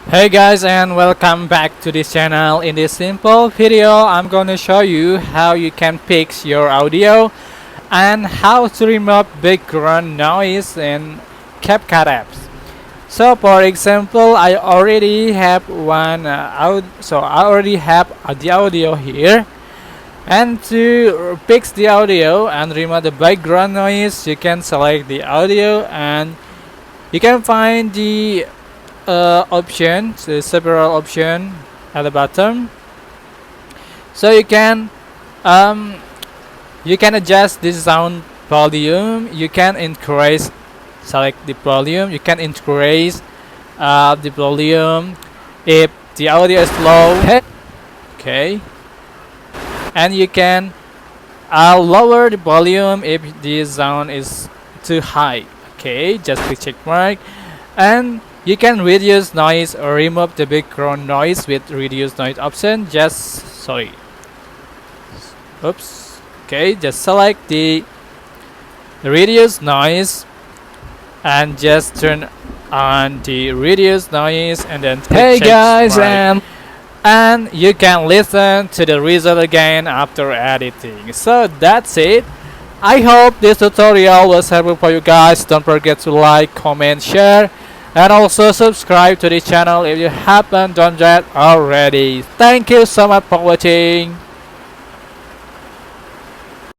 Hey guys, and welcome back to this channel. In this simple video I'm going to show you how you can fix your audio and how to remove background noise in CapCut apps. So for example, I already have the audio here, and to fix the audio and remove the background noise, you can select the audio and you can find the several options at the bottom. So um, you can adjust the sound volume. You can increase, select the volume. You can increase the volume if the audio is low. Okay, and you can lower the volume if the sound is too high. Okay, just click check mark. And you can reduce noise or remove the background noise with reduce noise option. Just select the reduce noise and just turn on the reduce noise and then Hey guys, and you can listen to the result again after editing. So that's it. I hope this tutorial was helpful for you guys. Don't forget to like, comment, share, and also subscribe to this channel if you haven't done that already. Thank you so much for watching.